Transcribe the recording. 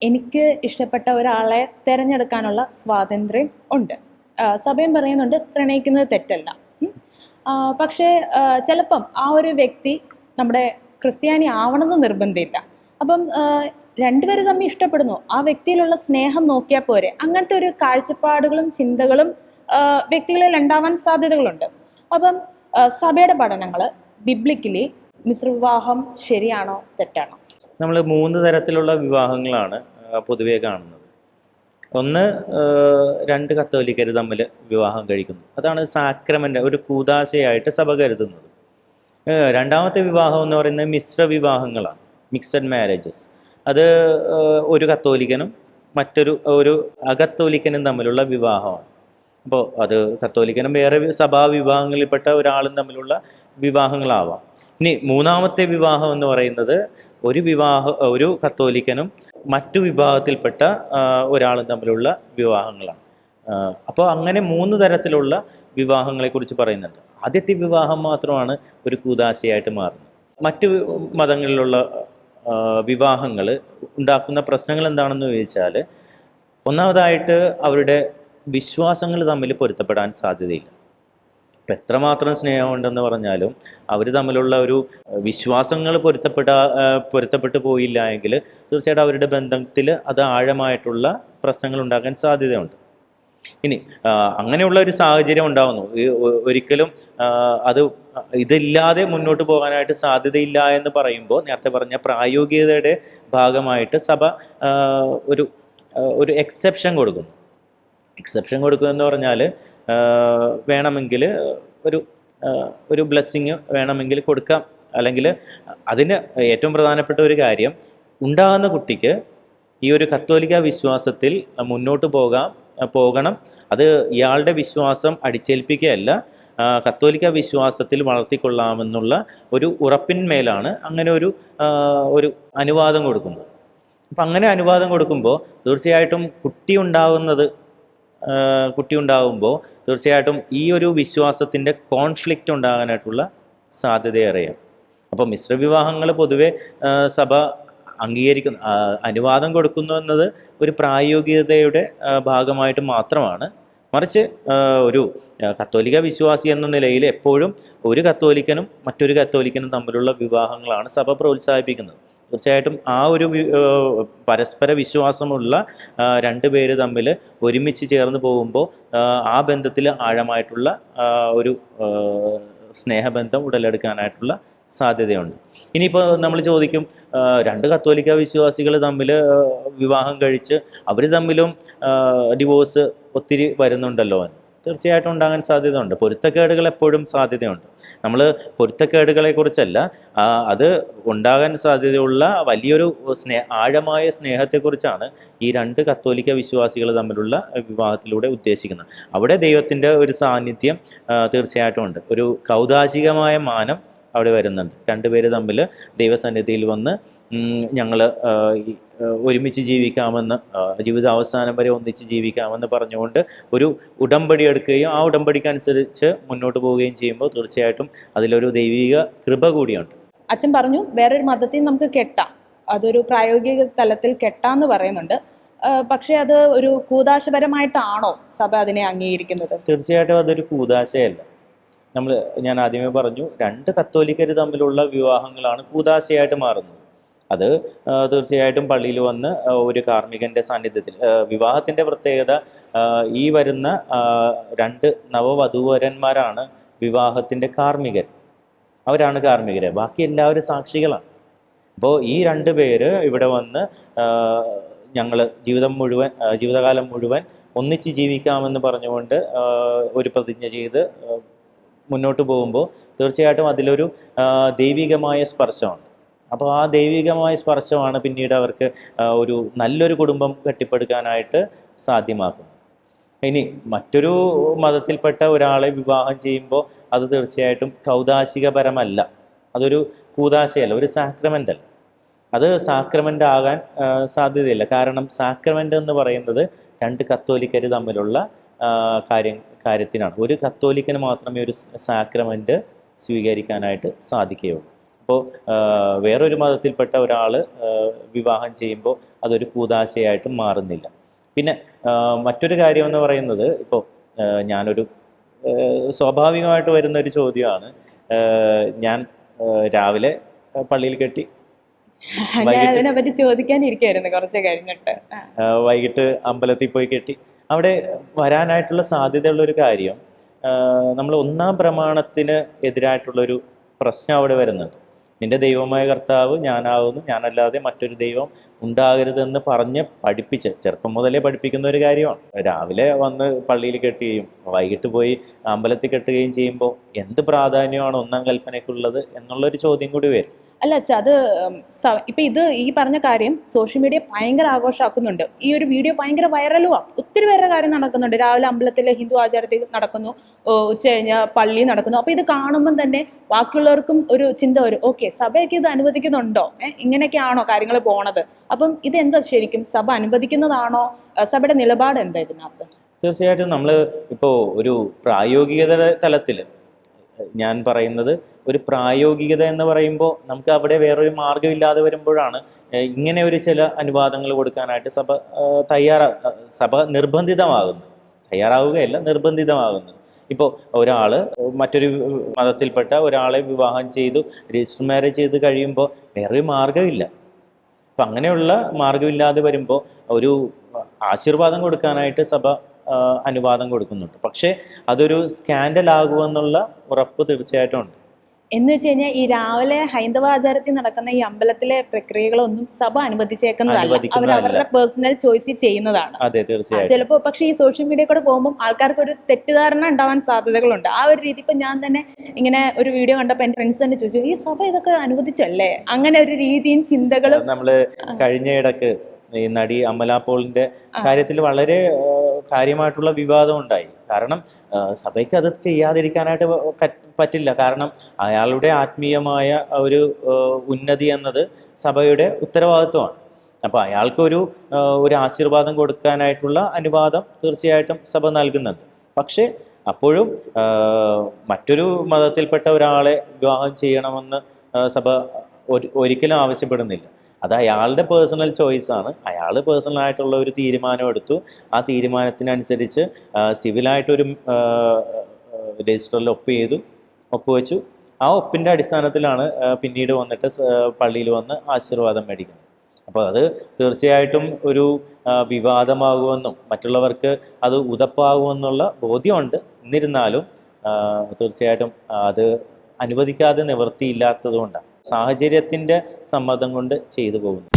എനിക്ക് ഇഷ്ടപ്പെട്ട ഒരാളെ തിരഞ്ഞെടുക്കാനുള്ള സ്വാതന്ത്ര്യം ഉണ്ട്. സഭയും പറയുന്നുണ്ട് പ്രണയിക്കുന്നത് തെറ്റല്ല. പക്ഷേ ചിലപ്പം ആ ഒരു വ്യക്തി നമ്മുടെ ക്രിസ്ത്യാനി ആവണമെന്ന് നിർബന്ധമില്ല. അപ്പം രണ്ടുപേര് തമ്മിൽ ഇഷ്ടപ്പെടുന്നു, ആ വ്യക്തിയിലുള്ള സ്നേഹം നോക്കിയാൽ പോരെ. അങ്ങനത്തെ ഒരു കാഴ്ചപ്പാടുകളും ചിന്തകളും വ്യക്തികളിൽ ഉണ്ടാവാൻ സാധ്യതകളുണ്ട്. അപ്പം സഭയുടെ പഠനങ്ങൾ ബിബ്ലിക്കലി മിശ്രവിവാഹം ശരിയാണോ തെറ്റാണോ? നമ്മൾ 3 തരത്തിലുള്ള വിവാഹങ്ങളാണ് പൊതുവെ കാണുന്നത്. ഒന്ന്, 2 കത്തോലിക്കർ തമ്മിൽ വിവാഹം കഴിക്കുന്നു. അതാണ് സാക്രമെൻ്റ്, ഒരു കൂദാശയായിട്ട് സഭ കരുതുന്നത്. രണ്ടാമത്തെ വിവാഹം എന്ന് പറയുന്നത് മിശ്ര വിവാഹങ്ങളാണ്, മിക്സഡ് മാരേജസ്. അത് ഒരു കത്തോലിക്കനും ഒരു അകത്തോലിക്കനും തമ്മിലുള്ള വിവാഹമാണ്. അപ്പോൾ അത് കത്തോലിക്കനും വേറെ സഭാ വിഭാഗങ്ങളിൽപ്പെട്ട ഒരാളും തമ്മിലുള്ള വിവാഹങ്ങളാവാം. ഇനി മൂന്നാമത്തെ വിവാഹം എന്ന് പറയുന്നത് ഒരു കത്തോലിക്കനും മറ്റു വിഭാഗത്തിൽപ്പെട്ട ഒരാളും തമ്മിലുള്ള വിവാഹങ്ങളാണ്. അപ്പോൾ അങ്ങനെ 3 തരത്തിലുള്ള വിവാഹങ്ങളെക്കുറിച്ച് പറയുന്നുണ്ട്. ആദ്യത്തെ വിവാഹം മാത്രമാണ് ഒരു കൂദാശയായിട്ട് മാറുന്നത്. മറ്റു മതങ്ങളിലുള്ള വിവാഹങ്ങൾ ഉണ്ടാക്കുന്ന പ്രശ്നങ്ങൾ എന്താണെന്ന് ചോദിച്ചാൽ, ഒന്നാമതായിട്ട് അവരുടെ വിശ്വാസങ്ങൾ തമ്മിൽ പൊരുത്തപ്പെടാൻ സാധ്യതയില്ല. ഇപ്പം എത്രമാത്രം സ്നേഹമുണ്ടെന്ന് പറഞ്ഞാലും അവർ തമ്മിലുള്ള ഒരു വിശ്വാസങ്ങൾ പൊരുത്തപ്പെട്ടു പോയില്ല എങ്കിൽ തീർച്ചയായിട്ടും അവരുടെ ബന്ധത്തിൽ അത് ആഴമായിട്ടുള്ള പ്രശ്നങ്ങൾ ഉണ്ടാക്കാൻ സാധ്യതയുണ്ട്. ഇനി അങ്ങനെയുള്ള ഒരു സാഹചര്യം ഉണ്ടാകുന്നു, ഒരിക്കലും അത് ഇതില്ലാതെ മുന്നോട്ട് പോകാനായിട്ട് സാധ്യതയില്ല എന്ന് പറയുമ്പോൾ നേരത്തെ പറഞ്ഞ പ്രായോഗികതയുടെ ഭാഗമായിട്ട് സഭ ഒരു എക്സെപ്ഷൻ കൊടുക്കുന്നു. എക്സെപ്ഷൻ കൊടുക്കുക എന്ന് പറഞ്ഞാൽ വേണമെങ്കിൽ ഒരു ബ്ലെസ്സിങ് വേണമെങ്കിൽ കൊടുക്കാം. അല്ലെങ്കിൽ അതിന് ഏറ്റവും പ്രധാനപ്പെട്ട ഒരു കാര്യം, ഉണ്ടാകുന്ന കുട്ടിക്ക് ഈ ഒരു കത്തോലിക്ക വിശ്വാസത്തിൽ മുന്നോട്ട് പോകണം. അത് ഇയാളുടെ വിശ്വാസം അടിച്ചേൽപ്പിക്കുകയല്ല, കത്തോലിക്ക വിശ്വാസത്തിൽ വളർത്തിക്കൊള്ളാമെന്നുള്ള ഒരു ഉറപ്പിന്മേലാണ് അങ്ങനെ ഒരു അനുവാദം കൊടുക്കുന്നത്. അപ്പം അങ്ങനെ അനുവാദം കൊടുക്കുമ്പോൾ തീർച്ചയായിട്ടും കുട്ടി ഉണ്ടാകുമ്പോൾ തീർച്ചയായിട്ടും ഈ ഒരു വിശ്വാസത്തിൻ്റെ കോൺഫ്ലിക്റ്റ് ഉണ്ടാകാനായിട്ടുള്ള സാധ്യതയേറെയാണ്. അപ്പോൾ മിശ്രവിവാഹങ്ങൾ പൊതുവെ സഭ അനുവാദം കൊടുക്കുന്നു എന്നത് ഒരു പ്രായോഗികതയുടെ ഭാഗമായിട്ട് മാത്രമാണ്. മറിച്ച് ഒരു കത്തോലിക്ക വിശ്വാസി എന്ന നിലയിൽ എപ്പോഴും ഒരു കത്തോലിക്കനും മറ്റൊരു കത്തോലിക്കനും തമ്മിലുള്ള വിവാഹങ്ങളാണ് സഭ പ്രോത്സാഹിപ്പിക്കുന്നത്. തീർച്ചയായിട്ടും ആ ഒരു പരസ്പര വിശ്വാസമുള്ള 2 പേര് തമ്മിൽ ഒരുമിച്ച് ചേർന്ന് പോകുമ്പോൾ ആ ബന്ധത്തിൽ ആഴമായിട്ടുള്ള ഒരു സ്നേഹബന്ധം ഉടലെടുക്കാനായിട്ടുള്ള സാധ്യതയുണ്ട്. ഇനിയിപ്പോൾ നമ്മൾ ചോദിക്കും, 2 കത്തോലിക്ക വിശ്വാസികൾ തമ്മിൽ വിവാഹം കഴിച്ച് അവർ തമ്മിലും ഡിവോഴ്സ് ഒത്തിരി വരുന്നുണ്ടല്ലോ എന്ന്. തീർച്ചയായിട്ടും ഉണ്ടാകാൻ സാധ്യതയുണ്ട്. പൊരുത്തക്കേടുകൾ എപ്പോഴും സാധ്യതയുണ്ട്. നമ്മൾ പൊരുത്തക്കേടുകളെക്കുറിച്ചല്ല, അത് ഉണ്ടാകാൻ സാധ്യതയുള്ള വലിയൊരു ആഴമായ സ്നേഹത്തെക്കുറിച്ചാണ് ഈ 2 കത്തോലിക്ക വിശ്വാസികൾ തമ്മിലുള്ള വിവാഹത്തിലൂടെ ഉദ്ദേശിക്കുന്നത്. അവിടെ ദൈവത്തിൻ്റെ ഒരു സാന്നിധ്യം തീർച്ചയായിട്ടും ഉണ്ട്. ഒരു കൗദാശികമായ മാനം അവിടെ വരുന്നുണ്ട്. 2 പേര് തമ്മിൽ ദൈവസന്നിധിയിൽ വന്ന് ഞങ്ങൾ ഒരുമിച്ച് ജീവിക്കാമെന്ന്, ജീവിതാവസാനം വരെ ഒന്നിച്ച് ജീവിക്കാമെന്ന് പറഞ്ഞുകൊണ്ട് ഒരു ഉടമ്പടി എടുക്കുകയും ആ ഉടമ്പടിക്കനുസരിച്ച് മുന്നോട്ട് പോവുകയും ചെയ്യുമ്പോൾ തീർച്ചയായിട്ടും അതിലൊരു ദൈവിക കൃപ കൂടിയുണ്ട്. അച്ഛൻ പറഞ്ഞു വേറൊരു മതത്തിൽ നമുക്ക് കെട്ടാം, അതൊരു പ്രായോഗിക തലത്തിൽ കെട്ടാന്ന് പറയുന്നുണ്ട്. പക്ഷേ അത് ഒരു കൂദാശപരമായിട്ടാണോ സഭ അതിനെ അംഗീകരിക്കുന്നത്? തീർച്ചയായിട്ടും അതൊരു കൂദാശയല്ല. ഞാൻ ആദ്യമേ പറഞ്ഞു, 2 കത്തോലിക്കർ തമ്മിലുള്ള വിവാഹങ്ങളാണ് കൂദാശയായിട്ട് മാറുന്നത്. അത് തീർച്ചയായിട്ടും പള്ളിയിൽ വന്ന് ഒരു കാർമ്മികൻ്റെ സാന്നിധ്യത്തിൽ, വിവാഹത്തിൻ്റെ പ്രത്യേകത ഈ വരുന്ന 2 നവവധൂവരന്മാരാണ് വിവാഹത്തിൻ്റെ കാർമ്മികർ. അവരാണ് കാർമ്മികർ, ബാക്കി എല്ലാവരും സാക്ഷികളാണ്. അപ്പോൾ ഈ 2 പേര് ഇവിടെ വന്ന് ഞങ്ങൾ ജീവിതകാലം മുഴുവൻ ഒന്നിച്ച് ജീവിക്കാമെന്ന് പറഞ്ഞുകൊണ്ട് ഒരു പ്രതിജ്ഞ ചെയ്ത് മുന്നോട്ട് പോകുമ്പോൾ തീർച്ചയായിട്ടും അതിലൊരു ദൈവികമായ സ്പർശമാണ്. അപ്പോൾ ആ ദൈവികമായ സ്പർശമാണ് പിന്നീട് അവർക്ക് ഒരു നല്ലൊരു കുടുംബം കെട്ടിപ്പടുക്കാനായിട്ട് സാധ്യമാക്കുന്നത്. ഇനി മറ്റൊരു മതത്തിൽപ്പെട്ട ഒരാളെ വിവാഹം ചെയ്യുമ്പോൾ അത് തീർച്ചയായിട്ടും കൗദാശികപരമല്ല, അതൊരു കൂദാശയല്ല, ഒരു സാക്രമെൻ്റ് അല്ല. അത് സാക്രമെൻ്റ് ആകാൻ സാധ്യതയില്ല. കാരണം സാക്രമെൻ്റ് എന്ന് പറയുന്നത് 2 കത്തോലിക്കർ തമ്മിലുള്ള കാര്യത്തിനാണ്. ഒരു കത്തോലിക്കന് മാത്രമേ ഒരു സാക്രമെൻ്റ് സ്വീകരിക്കാനായിട്ട് സാധിക്കുകയുള്ളൂ. അപ്പോൾ വേറൊരു മതത്തിൽപ്പെട്ട ഒരാൾ വിവാഹം ചെയ്യുമ്പോൾ അതൊരു കൂദാശയായിട്ട് മാറുന്നില്ല. പിന്നെ മറ്റൊരു കാര്യം എന്ന് പറയുന്നത്, ഇപ്പോൾ ഞാനൊരു സ്വാഭാവികമായിട്ട് വരുന്നൊരു ചോദ്യമാണ്. ഞാൻ രാവിലെ പള്ളിയിൽ കെട്ടി, ഞാൻ അതിനെപ്പറ്റി ചോദിക്കാനിരിക്കായിരുന്നു കുറച്ച് കഴിഞ്ഞിട്ട്. വൈകിട്ട് അമ്പലത്തിൽ പോയി കെട്ടി. അവിടെ വരാനായിട്ടുള്ള സാധ്യതയുള്ളൊരു കാര്യം, നമ്മൾ ഒന്നാം പ്രമാണത്തിന് എതിരായിട്ടുള്ളൊരു പ്രശ്നം അവിടെ വരുന്നുണ്ട്. നിന്റെ ദൈവമായ കർത്താവ് ഞാനാകുന്നു, ഞാനല്ലാതെ മറ്റൊരു ദൈവം ഉണ്ടാകരുതെന്ന് പറഞ്ഞ് പഠിപ്പിച്ച് ചെറുപ്പം മുതലേ പഠിപ്പിക്കുന്ന ഒരു കാര്യമാണ്. രാവിലെ വന്ന് പള്ളിയിൽ കെട്ടുകയും വൈകിട്ട് പോയി അമ്പലത്തിൽ കെട്ടുകയും ചെയ്യുമ്പോൾ എന്ത് പ്രാധാന്യമാണ് ഒന്നാം കൽപ്പനയ്ക്കുള്ളത് എന്നുള്ളൊരു ചോദ്യം കൂടി വരും. അല്ല അച്ഛാ, അത് ഇപ്പൊ ഇത് ഈ പറഞ്ഞ കാര്യം സോഷ്യൽ മീഡിയ ഭയങ്കര ആഘോഷമാക്കുന്നുണ്ട്. ഈ ഒരു വീഡിയോ ഭയങ്കര വൈറലുമാണ്. ഒത്തിരി പേരുടെ കാര്യം നടക്കുന്നുണ്ട്. രാവിലെ അമ്പലത്തിലെ ഹിന്ദു ആചാരത്തിൽ നടക്കുന്നു, ഉച്ച കഴിഞ്ഞാൽ പള്ളി നടക്കുന്നു. അപ്പൊ ഇത് കാണുമ്പം തന്നെ ബാക്കിയുള്ളവർക്കും ഒരു ചിന്ത വരും, ഓക്കെ സഭയൊക്കെ ഇത് അനുവദിക്കുന്നുണ്ടോ, ഇങ്ങനെയൊക്കെയാണോ കാര്യങ്ങൾ പോണത്? അപ്പം ഇതെന്താ ശരിക്കും സഭ അനുവദിക്കുന്നതാണോ? സഭയുടെ നിലപാട് എന്താ ഇതിനകത്ത്? തീർച്ചയായിട്ടും നമ്മൾ ഇപ്പോൾ ഒരു പ്രായോഗികത തലത്തിൽ ഞാൻ പറയുന്നത്, ഒരു പ്രായോഗികത എന്ന് പറയുമ്പോൾ നമുക്ക് അവിടെ വേറൊരു മാർഗ്ഗമില്ലാതെ വരുമ്പോഴാണ് ഇങ്ങനെ ഒരു ചില അനുവാദങ്ങൾ കൊടുക്കാനായിട്ട് സഭ നിർബന്ധിതമാകുന്നത്. ഇപ്പോൾ ഒരാൾ മറ്റൊരു മതത്തിൽപ്പെട്ട ഒരാളെ വിവാഹം ചെയ്തു രജിസ്റ്റർ മാരേജ് ചെയ്ത് കഴിയുമ്പോൾ വേറൊരു മാർഗ്ഗമില്ല. അപ്പം അങ്ങനെയുള്ള മാർഗ്ഗമില്ലാതെ വരുമ്പോൾ ഒരു ആശീർവാദം കൊടുക്കാനായിട്ട് സഭ അനുവാദം കൊടുക്കുന്നുണ്ട്. പക്ഷേ അതൊരു സ്കാൻഡൽ ആകുമെന്നുള്ള ഉറപ്പ് തീർച്ചയായിട്ടും ഉണ്ട്. എന്ന് വെച്ച് കഴിഞ്ഞാൽ ഈ രാവിലെ ഹൈന്ദവ ആചാരത്തിൽ നടക്കുന്ന ഈ അമ്പലത്തിലെ പ്രക്രിയകളൊന്നും സഭ അനുവദിച്ചേക്കുന്നതല്ല, അവർ അവരുടെ പേഴ്സണൽ ചോയ്സ് ചെയ്യുന്നതാണ്. അതെ, തീർച്ചയായും. ചിലപ്പോൾ പക്ഷേ ഈ സോഷ്യൽ മീഡിയ കൂടെ പോകുമ്പോൾ ആൾക്കാർക്ക് ഒരു തെറ്റിദ്ധാരണ ഉണ്ടാവാൻ സാധ്യതകളുണ്ട്. ആ ഒരു രീതി ഇപ്പം ഞാൻ തന്നെ ഇങ്ങനെ ഒരു വീഡിയോ കണ്ടപ്പോൾ എൻ്റെ ഫ്രണ്ട്സ് തന്നെ ചോദിച്ചു, ഈ സഭ ഇതൊക്കെ അനുവദിച്ചല്ലേ? അങ്ങനെ ഒരു രീതിയും ചിന്തകളും. നമ്മൾ കഴിഞ്ഞ ഇടക്ക് ഈ നടി അമല പോളിന്റെ കാര്യത്തിൽ വളരെ കാര്യമായിട്ടുള്ള വിവാദം ഉണ്ടായി. കാരണം സഭയ്ക്ക് അത് ചെയ്യാതിരിക്കാനായിട്ട് പറ്റില്ല. കാരണം അയാളുടെ ആത്മീയമായ ഒരു ഉന്നതി എന്നത് സഭയുടെ ഉത്തരവാദിത്വമാണ്. അപ്പോൾ അയാൾക്കൊരു ആശീർവാദം കൊടുക്കാനായിട്ടുള്ള അനുവാദം തീർച്ചയായിട്ടും സഭ നൽകുന്നുണ്ട്. പക്ഷേ അപ്പോഴും മറ്റൊരു മതത്തിൽപ്പെട്ട ഒരാളെ വിവാഹം ചെയ്യണമെന്ന് സഭ ഒരിക്കലും ആവശ്യപ്പെടുന്നില്ല. അത് അയാളുടെ പേഴ്സണൽ ചോയ്സാണ്. അയാൾ പേഴ്സണലായിട്ടുള്ള ഒരു തീരുമാനം എടുത്തു. ആ തീരുമാനത്തിനനുസരിച്ച് സിവിലായിട്ടൊരു രജിസ്റ്ററിൽ ഒപ്പുവെച്ചു. ആ ഒപ്പിൻ്റെ അടിസ്ഥാനത്തിലാണ് പിന്നീട് വന്നിട്ട് പള്ളിയിൽ വന്ന് ആശീർവാദം മേടിക്കുന്നത്. അപ്പോൾ അത് തീർച്ചയായിട്ടും ഒരു വിവാദമാകുമെന്നും മറ്റുള്ളവർക്ക് അത് ഉതപ്പാകുമെന്നുള്ള ബോധ്യമുണ്ട്. എന്നിരുന്നാലും തീർച്ചയായിട്ടും അത് അനുവദിക്കാതെ നിവൃത്തിയില്ലാത്തതുകൊണ്ടാണ്, സാഹചര്യത്തിൻ്റെ സമ്മതം കൊണ്ട് ചെയ്തു പോകുന്നു.